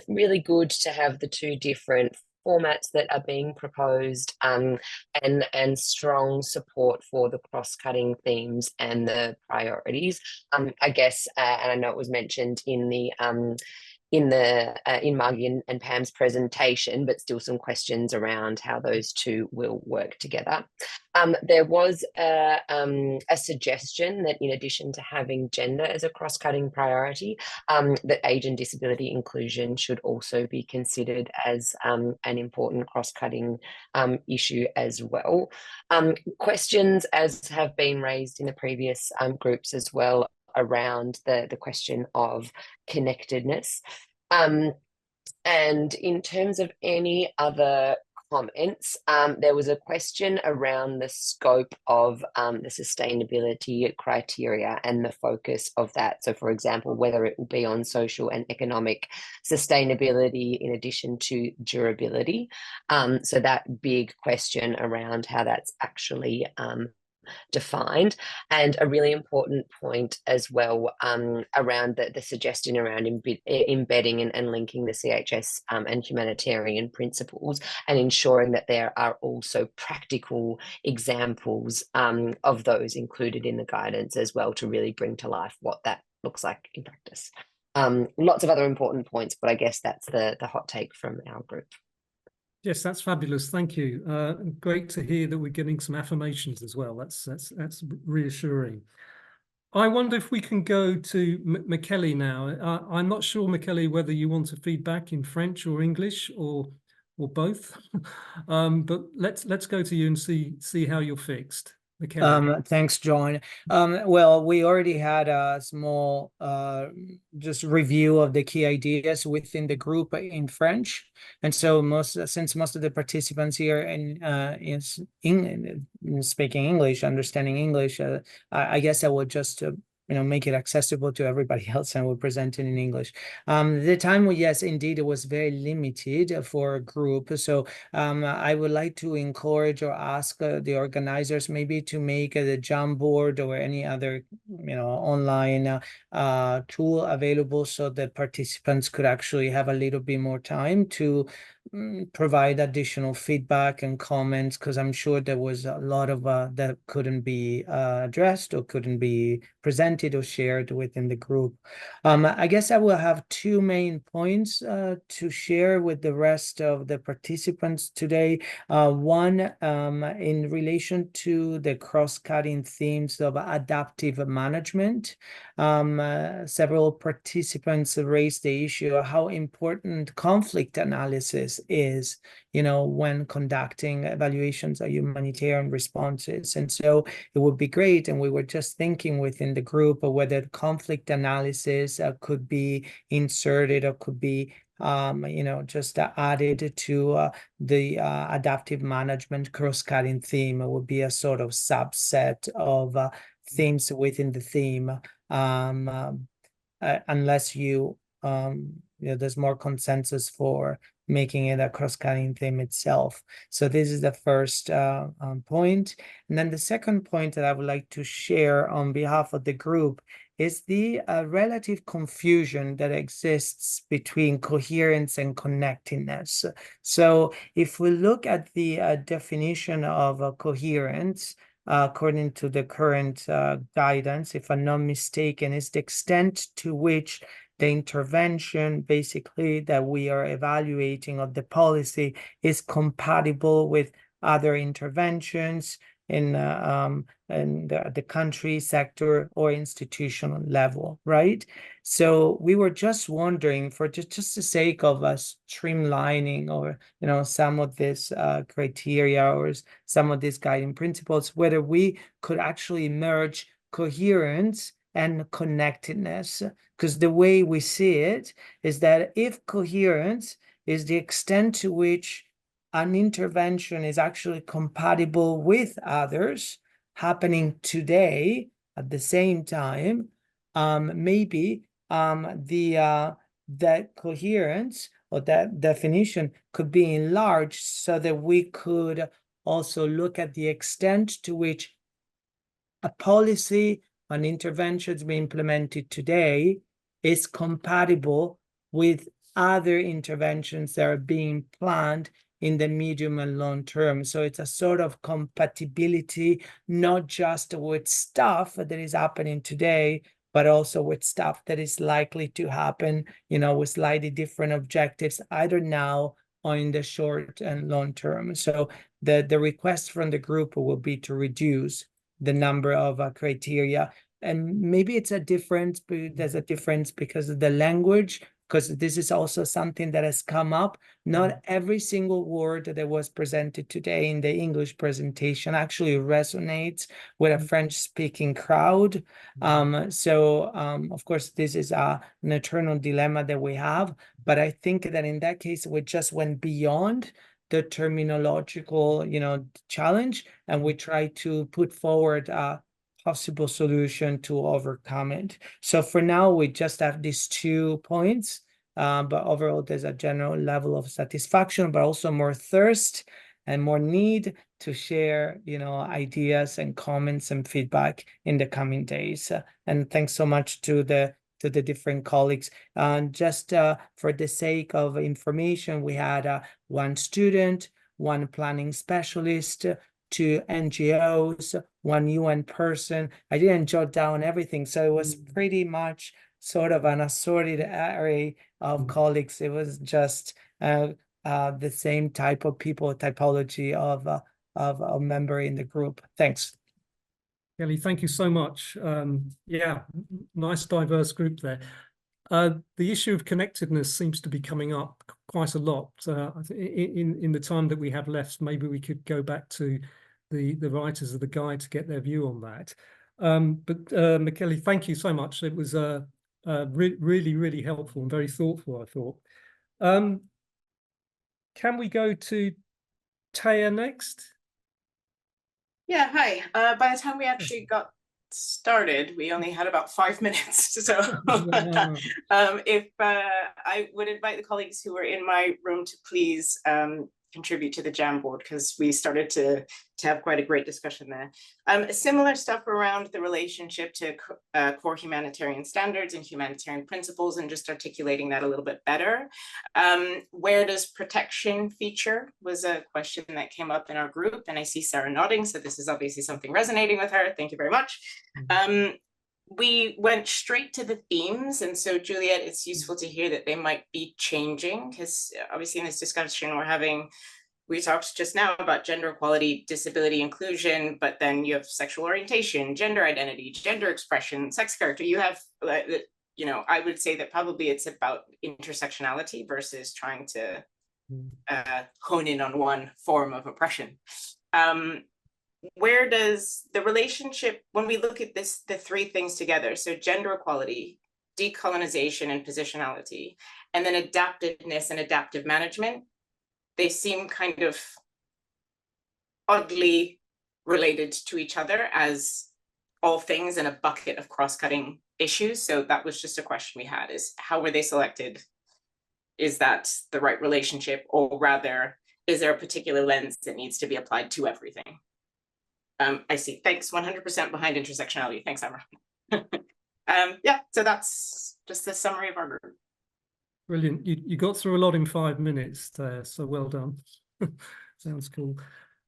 Really good to have the two different formats that are being proposed, and strong support for the cross-cutting themes and the priorities. I guess, and I know it was mentioned in the in Margie and Pam's presentation, but still some questions around how those two will work together. There was a suggestion that in addition to having gender as a cross-cutting priority, that age and disability inclusion should also be considered as an important cross-cutting issue as well. Questions, as have been raised in the previous groups as well, around the question of connectedness. And in terms of any other comments, there was a question around the scope of the sustainability criteria and the focus of that. So, for example, whether it will be on social and economic sustainability in addition to durability. So that big question around how that's actually defined, and a really important point as well around the suggestion around embedding and linking the CHS and humanitarian principles, and ensuring that there are also practical examples of those included in the guidance as well, to really bring to life what that looks like in practice. Lots of other important points, but I guess that's the hot take from our group. Yes, that's fabulous. Thank you. Great to hear that we're getting some affirmations as well. That's reassuring. I wonder if we can go to Michele now. I'm not sure, Michele, whether you want to feed back in French or English or both. But let's go to you and see how you're fixed. Kelly. Thanks, John. Well, we already had a small just review of the key ideas within the group in French, and so since most of the participants here is speaking English, understanding English, I guess I would just make it accessible to everybody else, and we'll present it in English. The time, yes, indeed, it was very limited for a group. So I would like to encourage or ask the organizers maybe to make the Jamboard or any other, online tool available so that participants could actually have a little bit more time to provide additional feedback and comments, because I'm sure there was a lot of that couldn't be addressed or couldn't be presented or shared within the group. I guess I will have two main points to share with the rest of the participants today. One, in relation to the cross-cutting themes of adaptive management. Several participants raised the issue of how important conflict analysis is, when conducting evaluations of humanitarian responses. And so it would be great, and we were just thinking within the group of whether conflict analysis could be inserted or could be just added to the adaptive management cross-cutting theme. It would be a sort of subset of themes within the theme, unless there's more consensus for making it a cross-cutting theme itself. So this is the first point. And then the second point that I would like to share on behalf of the group is the relative confusion that exists between coherence and connectedness. So if we look at the definition of coherence, according to the current guidance, if I'm not mistaken, is the extent to which the intervention basically that we are evaluating of the policy is compatible with other interventions in the country, sector, or institutional level, right? So we were just wondering, for just the sake of us streamlining or some of this criteria or some of these guiding principles, whether we could actually merge coherence and connectedness. Because the way we see it is that if coherence is the extent to which an intervention is actually compatible with others happening today at the same time, maybe that coherence or that definition could be enlarged so that we could also look at the extent to which a policy, an intervention to be implemented today is compatible with other interventions that are being planned in the medium and long term. So it's a sort of compatibility, not just with stuff that is happening today, but also with stuff that is likely to happen, with slightly different objectives, either now or in the short and long term. So the request from the group will be to reduce the number of criteria. And maybe it's a difference, but there's a difference because of the language, because this is also something that has come up. Not every single word that was presented today in the English presentation actually resonates with a French-speaking crowd. Of course, this is an eternal dilemma that we have. But I think that in that case, we just went beyond the terminological, challenge, and we try to put forward a possible solution to overcome it. So for now, we just have these 2 points, but overall, there's a general level of satisfaction, but also more thirst and more need to share, ideas and comments and feedback in the coming days. And thanks so much to the different colleagues. Just for the sake of information, we had 1 student, 1 planning specialist, 2 NGOs, 1 UN person. I didn't jot down everything, so it was pretty much sort of an assorted array of colleagues. It was just the same type of people, typology of a member in the group. Thanks. Kelly, thank you so much. Yeah, nice diverse group there. The issue of connectedness seems to be coming up quite a lot. In the time that we have left, maybe we could go back to the writers of the guide to get their view on that. But Michele, thank you so much. It was really, really helpful and very thoughtful, I thought. Can we go to Taya next? Yeah, hi. By the time we actually got started, we only had about 5 minutes. So if I would invite the colleagues who were in my room to please contribute to the Jamboard, because we started to have quite a great discussion there. Similar stuff around the relationship to core humanitarian standards and humanitarian principles, and just articulating that a little bit better. Where does protection feature was a question that came up in our group, and I see Sarah nodding, so this is obviously something resonating with her. Thank you very much. We went straight to the themes, and so Juliet, it's useful to hear that they might be changing, because obviously in this discussion we talked just now about gender equality, disability inclusion, but then you have sexual orientation, gender identity, gender expression, sex character. You have, you know, I would say that probably it's about intersectionality versus trying to hone in on one form of oppression. Where does the relationship, when we look at this, the three things together, so gender equality, decolonization and positionality, and then adaptiveness and adaptive management, they seem kind of oddly related to each other as all things in a bucket of cross-cutting issues. So that was just a question we had, is how were they selected? Is that the right relationship, or rather, is there a particular lens that needs to be applied to everything? I see, thanks, 100% behind intersectionality. Thanks, Amber. Yeah, so that's just the summary of our group. Brilliant. You got through a lot in 5 minutes there, so well done. Sounds cool.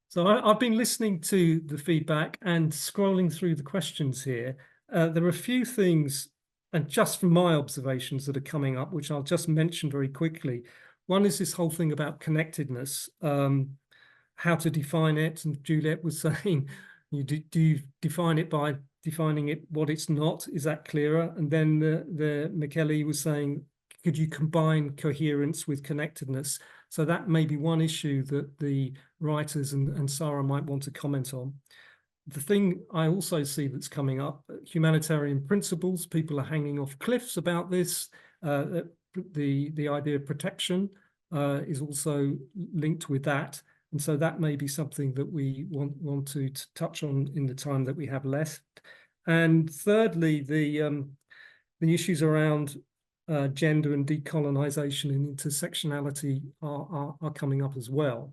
So I've been listening to the feedback and scrolling through the questions here. There are a few things, and just from my observations, that are coming up, which I'll just mention very quickly. One is this whole thing about connectedness, how to define it. And Juliet was saying, do you define it by defining it what it's not? Is that clearer? And then the Michele was saying, could you combine coherence with connectedness? So that may be one issue that the writers and Sarah might want to comment on. The thing I also see that's coming up, humanitarian principles, people are hanging off cliffs about this. The idea of protection is also linked with that. And so that may be something that we want to touch on in the time that we have left. And thirdly, the issues around gender and decolonization and intersectionality are coming up as well.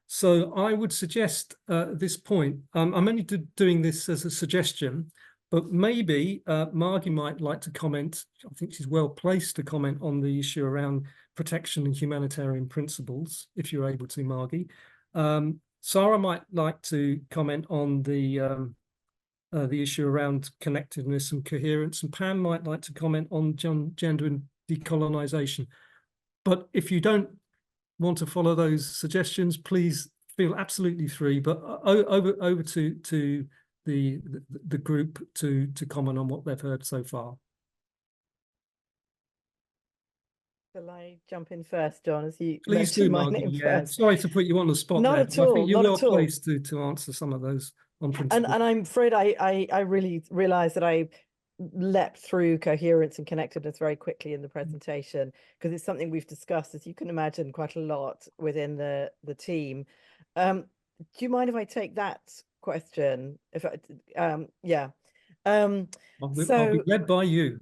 So I would suggest at this point, I'm only doing this as a suggestion, but maybe Margie might like to comment. I think she's well placed to comment on the issue around protection and humanitarian principles, if you're able to, Margie. Sarah might like to comment on the issue around connectedness and coherence, and Pam might like to comment on gender and decolonization. But if you don't want to follow those suggestions, please feel absolutely free. But over to the group to comment on what they've heard so far. Shall I jump in first, John, as you Please do, Margie. Yeah. Sorry to put you on the spot. Not there, at all. I think you're well placed to answer some of those on principle. And I'm afraid I really realized that I leapt through coherence and connectedness very quickly in the presentation, because it's something we've discussed, as you can imagine, quite a lot within the team. Do you mind if I take that question? If yeah. I'll be led by you.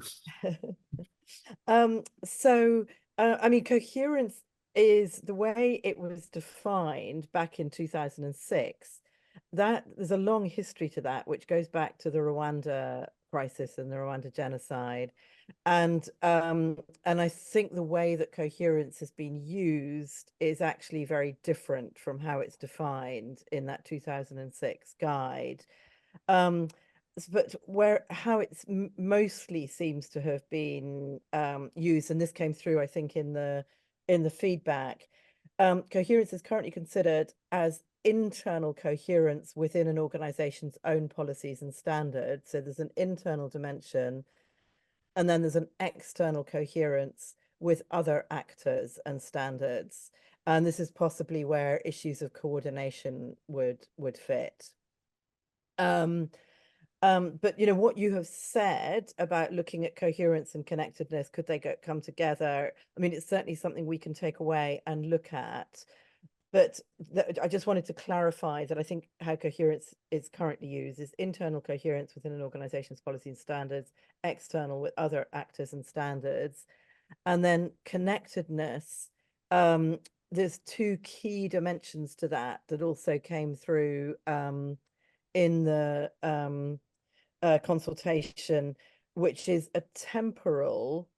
I mean, coherence is the way it was defined back in 2006. That there's a long history to that, which goes back to the Rwanda crisis and the Rwanda genocide, and I think the way that coherence has been used is actually very different from how it's defined in that 2006 guide. But how it's mostly seems to have been used, and this came through, I think, in the feedback. Coherence is currently considered as internal coherence within an organization's own policies and standards. So there's an internal dimension, and then there's an external coherence with other actors and standards. And this is possibly where issues of coordination would fit. But you know what you have said about looking at coherence and connectedness, could they come together? I mean, it's certainly something we can take away and look at. But I just wanted to clarify that I think how coherence is currently used is internal coherence within an organization's policy and standards, external with other actors and standards, and then connectedness. There's two key dimensions to that also came through in the consultation, which is a temporal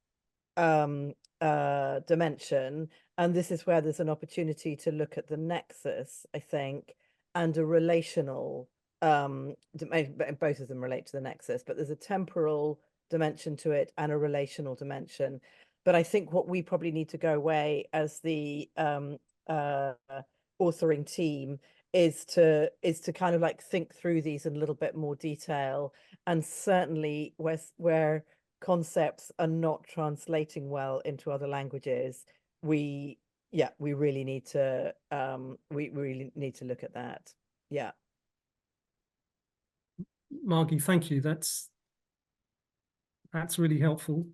dimension, and this is where there's an opportunity to look at the nexus, I think, and a relational both of them relate to the nexus, but there's a temporal dimension to it and a relational dimension. But I think what we probably need to go away as the authoring team is to kind of like think through these in a little bit more detail, and certainly where concepts are not translating well into other languages, we really need to look at that. Yeah. Margie, thank you. That's really helpful.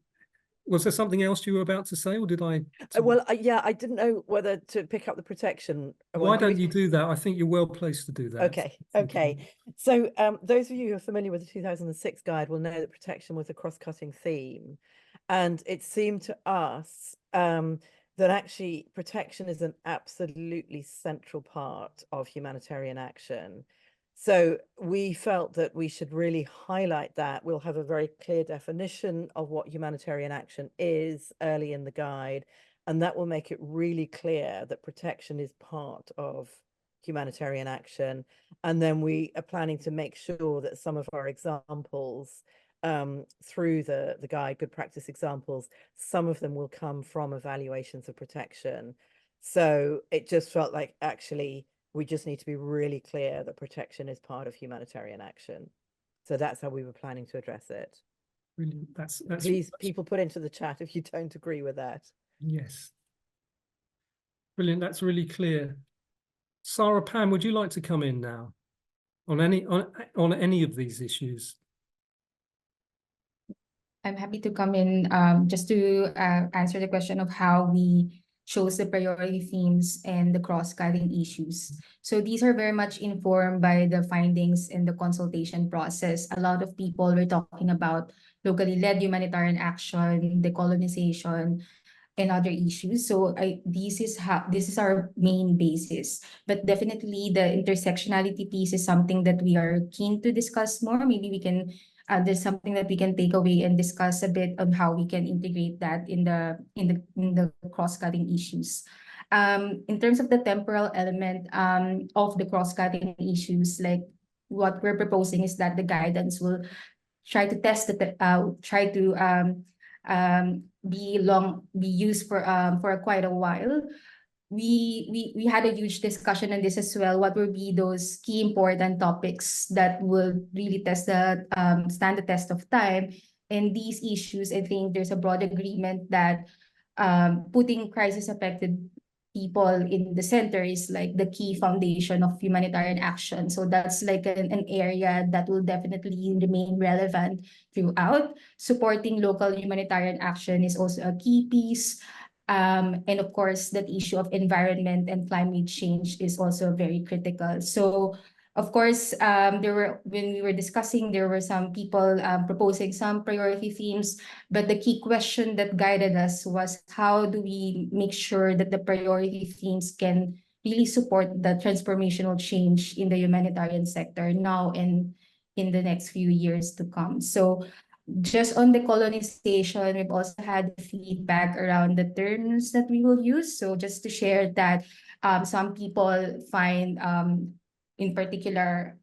Was there something else you were about to say, or did I? Well, yeah, I didn't know whether to pick up the protection. Why don't you do that? I think you're well placed to do that. Okay. So those of you who are familiar with the 2006 guide will know that protection was a cross-cutting theme. And it seemed to us that actually protection is an absolutely central part of humanitarian action. So we felt that we should really highlight that. We'll have a very clear definition of what humanitarian action is early in the guide, and that will make it really clear that protection is part of humanitarian action. And then we are planning to make sure that some of our examples through the guide, good practice examples, some of them will come from evaluations of protection. So it just felt like actually we just need to be really clear that protection is part of humanitarian action. So that's how we were planning to address it. Brilliant. Please, people put into the chat if you don't agree with that. Yes. Brilliant. That's really clear. Sarah, Pam, would you like to come in now on any of these issues? I'm happy to come in just to answer the question of how we chose the priority themes and the cross-cutting issues. So these are very much informed by the findings in the consultation process. A lot of people were talking about locally led humanitarian action, decolonization, and other issues. So this is our main basis. But definitely the intersectionality piece is something that we are keen to discuss more. Maybe we can there's something that we can take away and discuss a bit on how we can integrate that in the cross-cutting issues. In terms of the temporal element of the cross-cutting issues, like what we're proposing is that the guidance will try to test be used for quite a while. We had a huge discussion on this as well. What will be those key important topics that will really stand the test of time? And these issues, I think there's a broad agreement that putting crisis-affected people in the center is like the key foundation of humanitarian action. So that's like an area that will definitely remain relevant throughout. Supporting local humanitarian action is also a key piece. And of course, that issue of environment and climate change is also very critical. So, of course, when we were discussing, there were some people proposing some priority themes, but the key question that guided us was how do we make sure that the priority themes can really support the transformational change in the humanitarian sector now and in the next few years to come. So just on the colonization, we've also had feedback around the terms that we will use. So just to share that some people find in particular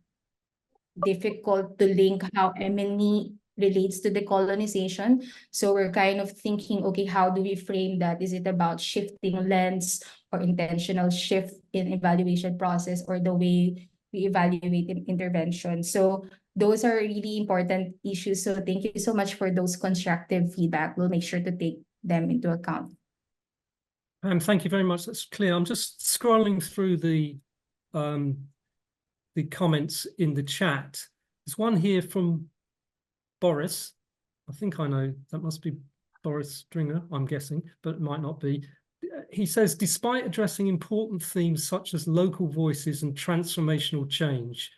difficult to link how M&E relates to decolonization. So we're kind of thinking, okay, how do we frame that? Is it about shifting lens or intentional shift in evaluation process or the way we evaluate intervention? So those are really important issues. So thank you so much for those constructive feedback. We'll make sure to take them into account. Thank you very much. That's clear. I'm just scrolling through the comments in the chat. There's one here from Boris. I think I know, that must be Boris Stringer, I'm guessing, but it might not be. He says, despite addressing important themes such as local voices and transformational change,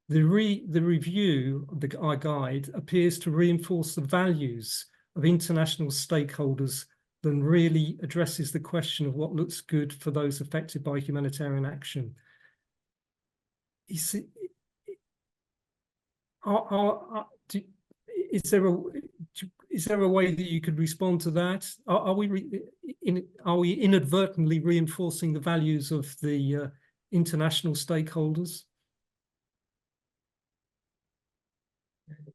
the review of our guide appears to reinforce the values of international stakeholders than really addresses the question of what looks good for those affected by humanitarian action. Is there a way that you could respond to that? Are we inadvertently reinforcing the values of the international stakeholders?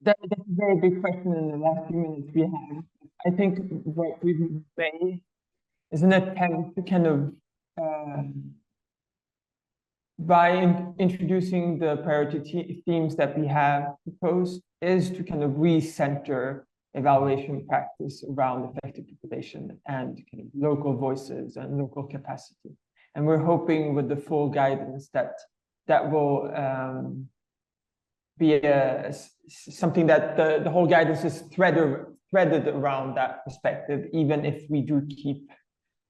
That's a very big question in the last few minutes we have. I think what we've made is an attempt to kind of, by introducing the priority themes that we have proposed, is to kind of recenter evaluation practice around effective population and kind of local voices and local capacity. And we're hoping with the full guidance that will be something that the whole guidance is threaded around that perspective, even if we do keep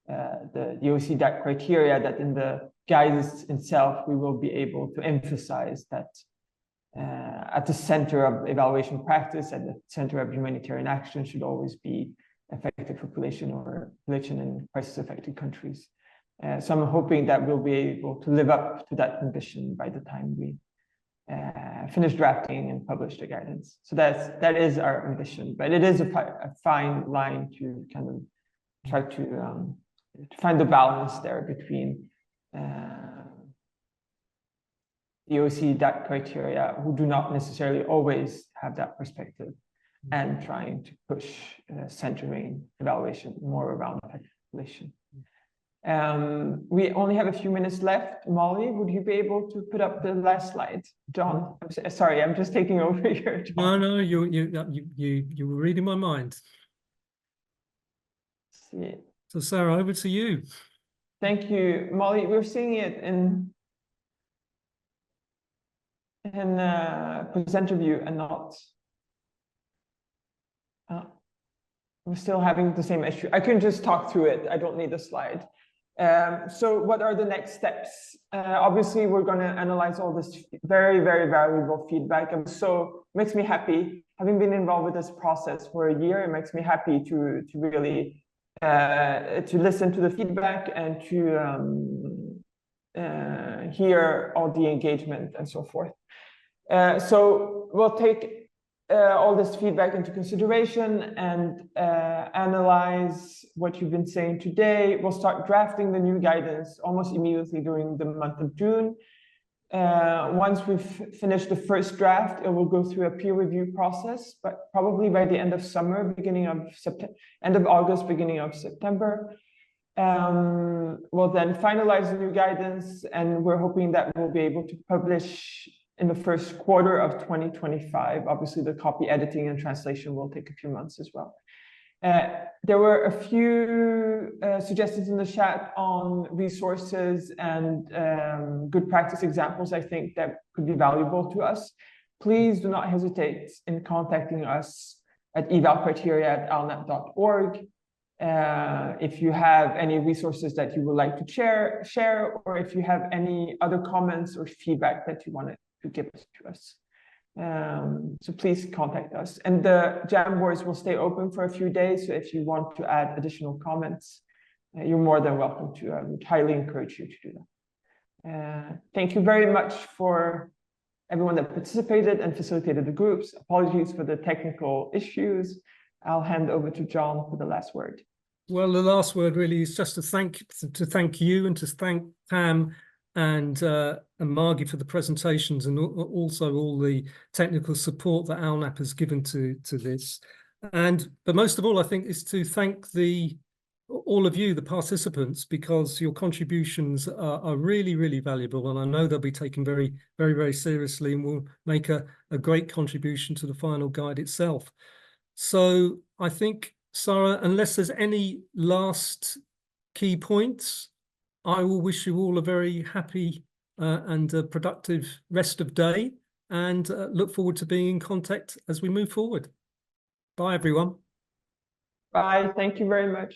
the OECD DAC criteria, that in the guidance itself, we will be able to emphasize that at the center of evaluation practice, at the center of humanitarian action should always be effective population or population in crisis-affected countries. So I'm hoping that we'll be able to live up to that ambition by the time we finish drafting and publish the guidance. So that is our ambition, but it is a fine line to kind of try to find the balance there between the OECD DAC criteria, who do not necessarily always have that perspective, and trying to push centering evaluation more around effective population. We only have a few minutes left. Molly, would you be able to put up the last slide? John, I'm sorry, I'm just taking over here. John. No, you were reading my mind. So Sarah, over to you. Thank you, Molly. We're seeing it in presenter view and not. We're still having the same issue. I can just talk through it. I don't need a slide. So what are the next steps? Obviously, we're going to analyze all this very, very valuable feedback. And so it makes me happy, having been involved with this process for a year, it makes me happy to really to listen to the feedback and to hear all the engagement and so forth. So we'll take all this feedback into consideration and analyze what you've been saying today. We'll start drafting the new guidance almost immediately during the month of June. Once we've finished the first draft, it will go through a peer review process, but probably by the end of summer, beginning of September, end of August, beginning of September. We'll then finalize the new guidance, and we're hoping that we'll be able to publish in the first quarter of 2025. Obviously, the copy editing and translation will take a few months as well. There were a few suggestions in the chat on resources and good practice examples, I think, that could be valuable to us. Please do not hesitate in contacting us at evalcriteria@alnap.org. If you have any resources that you would like to share, or if you have any other comments or feedback that you want to give to us. So please contact us. And the Jamboards will stay open for a few days. So if you want to add additional comments, you're more than welcome to. I would highly encourage you to do that. Thank you very much for everyone that participated and facilitated the groups. Apologies for the technical issues. I'll hand over to John for the last word. Well, the last word really is just to thank you and to thank Pam and Margie for the presentations, and also all the technical support that ALNAP has given to this. But most of all, I think, is to thank all of you, the participants, because your contributions are really, really valuable, and I know they'll be taken very, very, very seriously and will make a great contribution to the final guide itself. So I think, Sarah, unless there's any last key points. I will wish you all a very happy and productive rest of day, and look forward to being in contact as we move forward. Bye, everyone. Bye. Thank you very much.